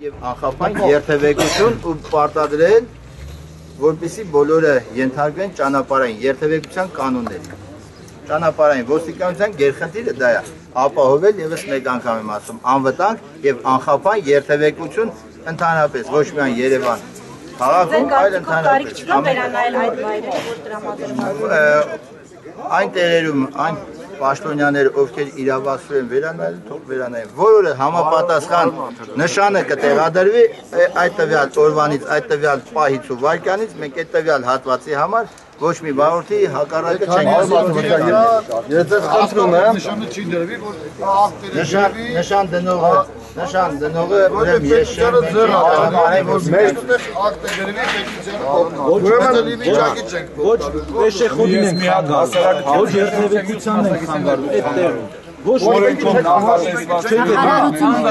եւ անխափան երթևեկություն ու պարտադրել, որպեսզի բոլորը ենթարկվեն ճանապարհային երթևեկության կանոններին։ Ճանապարհային ոստիկանության գերխնդիրը դա է, ապահովել եւս մեկ անգամ եմ ասում, անվտանգ եւ անխափան երթևեկություն ընդհանրապես ոչ միայն Երևան քաղաքում, այլ ընդհանրապես վերանայել այդ վայրերը, որ տրամադրվում այն տեղերում, այն պաշտոնյաները, ովքեր իրավասու են վերանայել, թող վերանայեն, որը համապատասխան նշանը կտեղադրվի այդ տվյալ օրվանից, այդ տվյալ պահից ու վայրկյանից, մենք այդ տվյալ հատվածի համար ոչ մի վարորդի հակառակը չենք ասում։ Եթե խնդրում եմ, նշանը չի դրվի, որ նշան դնողը ուրեմն ես չեմ մեր ակտը դրվի պետության վիճակի չենք։ Ոչ Պեշեխոդին ենք խանգարում, ոչ երթևեկությանն ենք խանգարում, այդ տեղում։ Ոչ օրենքով նախատեսված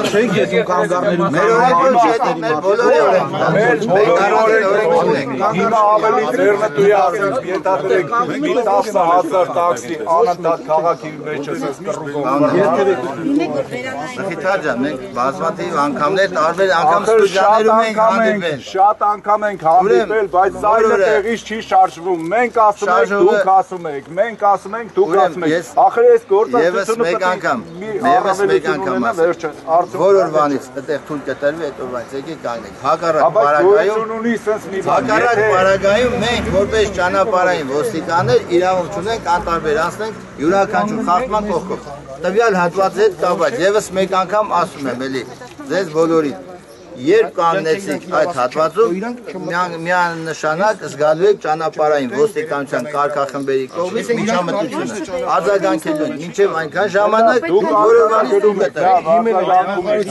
չենք եկել կանգառներում մեր օրենքով չէ, մեր բոլորի օրենքով Հիմա ավելի ձեռնտու է ասում, ենթադրեք մի 10,000 տաքսի անընդհատ քաղաքի մեջը Մխիթար ջան, մենք բազմաթիվ անգամներ տարբեր անգամ ստուդիաներում ենք հանդիպել։ Շատ անգամ ենք հանդիպել, բայց զայրը տեղից չի շարժվում։ Մենք ասում ենք, դուք ասում եք, մենք ասում ենք, դուք ասում եք։ Ախր այս գործընթացությունը Եվս մեկ անգամ որ օրվանից այդտեղ թույլ կտրվի, այդ օրվանից եկեք կանգնենք։ Հակառակ պարագայում մենք որպես ճանապարհային ոստիկաններ իրավունք ունենք անտարբերանցենք յուրաքանչյուր խախտման կողքով։ Տվյալ հատվածի հետ կապված եւս մեկ անգամ ասում եմ էլի ձեզ բոլորին երբ կանգնեցիք այդ հատվածում միանշանակ զգալու եք ճանապարհային ոստիկանության կարգախմբերի կողմից միջամտությունը արձագանքելու մինչև այնքան ժամանակ դուք որովանից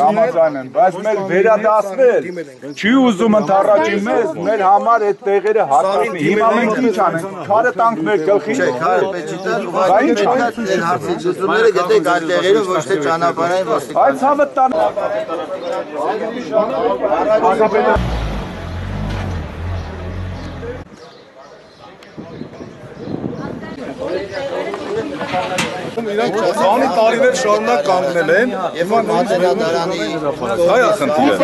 համաձայն բայց մեր վերադասվել չի ուզում ընդառաջի մեր համար այդ տեղերը հատկացնի հիմա մենք ինչ անենք քարը տանք մեր գլխին քարը պետք է ուղղակի այդ հարցի լուծումները գտեք այդ տեղերում ոչ թե ճանապարհային ոստիկանության այդ ցավը տան Իրանք քանի տարիներ շարունակ կանգնել են, եւ որ մատերադարանի հայ խնդիրը։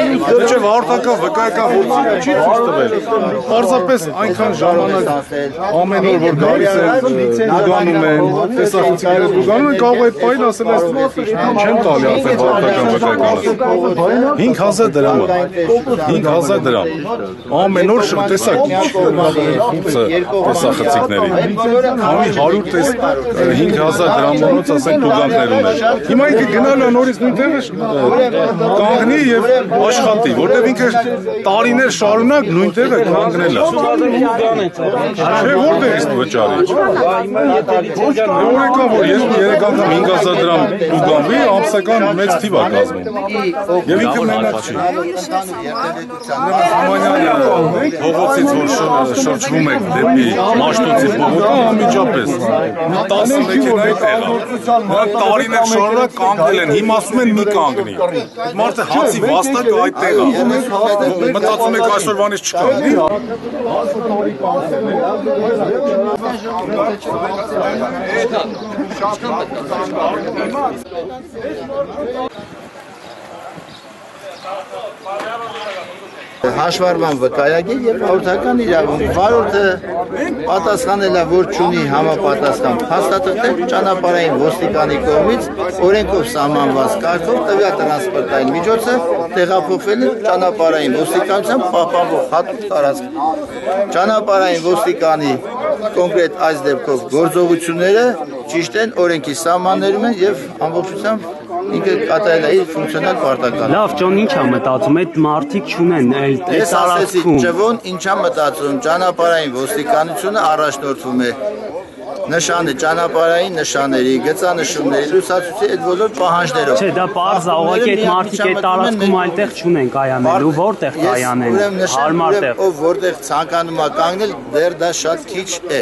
Չէ, վարորդական վկայական որոշումը չի ցույց տվել։ Պարզապես այնքան ժամանակ ամեն օր որ գալիս են, ուղանում են, տեսախցիկները ուղանում են, կարող է այդ պայն ասել այս չեմ տալի ասել վարորդական վկայականը։ 5000 դրամ է։ 5000 դրամ։ Ամեն օր տեսակ տեսախցիկների։ Քանի 100 տես 5000 դրամ ոնց ասենք տուգանքներ ուներ։ Հիմա ինքը գնալու է նորից նույնտեղը կանգնի եւ աշխատի, որտեղ ինքը տարիներ շարունակ նույնտեղը կանգնել է։ Չէ, որտեղից վճարի։ Օրենքան որ ես 3 անգամ 5000 դրամ տուգանվի, ամսական մեծ թիվ է կազմում։ Եվ ինքը մենակ չի։ Փողոցից որ շրջվում եք դեպի Մաշտոցի փողոցը անմիջապես 10 մեքենայի տեղ է։ Տարիներ շարունակ կանգնել են, հիմա ասում են մի կանգնի։ Մարդը հացի վաստակը այդտեղ է։ Մտածում եք այսօրվանից չկանգնի։ Հաշվառման վկայագիր եւ վարորդական իրավունք։ Վարորդը պատասխանել է, որ չունի համապատասխան փաստաթղթեր ճանապարհային ոստիկանի կողմից օրենքով սահմանված կարգով տվյալ տրանսպորտային միջոցը տեղափոխվել է ճանապարհային ոստիկանության պահպանվող հատուկ տարածք։ Ճանապարհային ոստիկանի կոնկրետ այս դեպքով գործողությունները ճիշտ են, օրենքի սահմաններում են եւ ամբողջությամբ ինքը կատարել է իր ֆունկցիոնալ պարտականությունը։ Լավ, Ջոն, ինչ է մտածում, այդ մարդիկ չունեն այլ տարածքում։ Ջվոն ինչա մտածում, ճանապարհային ոստիկանությունը առաջնորդվում է նշանը ճանապարհային նշանների, գծանշումների, լուսացուցի այդ բոլոր պահանջներով։ Չէ, դա պարզ է, ուղղակի այդ մարդիկ այդ տարածքում այլտեղ չունեն կայանելու, որտեղ կայանեն, հարմար տեղ։ Ով որտեղ ցանկանում է կանգնել, դեռ դա շատ քիչ է։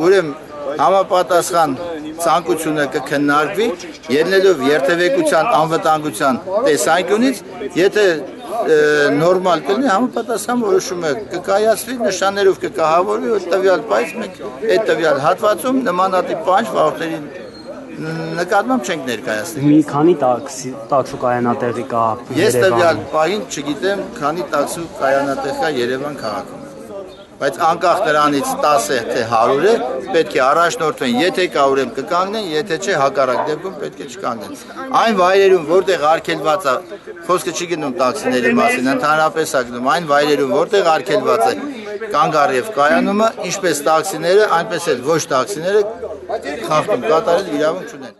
Ուրեմն համապատասխան ցանկությունը կքննարկվի ելնելով երթևեկության անվտանգության տեսանկյունից, եթե նորմալ կլինի համապատասխան որոշումը կկայացվի, նշաններով կկահավորվի, որ տվյալ պայծ մենք այդ տվյալ հատվածում նմանատիպ պահանջ վարորդներին Նկատմամբ չենք ներկայացնի։ Մի քանի տաքսու կայանատեղի կա Ես տվյալ Երևանում։ պահին չգիտեմ, քանի տաքսու կայանատեղ կա Երևան քաղաքում։ Բայց անկախ դրանից 10 է թե 100 է, պետք է առաջնորդվեն, եթե կա ուրեմն կկանգնեն, եթե չէ հակառակ դեպքում պետք է չկանգնեն։ Այն վայրերում, որտեղ արգելված է, խոսքը չի գնում տաքսիների մասին, ընդհանրապես է գնում, այն վայրերում, որտեղ արգելված է կանգ առ եւ կայանումը, ինչպես տաքսիները, այնպես էլ ոչ տաքսիները խախտում կատարել իրավունք չունեն։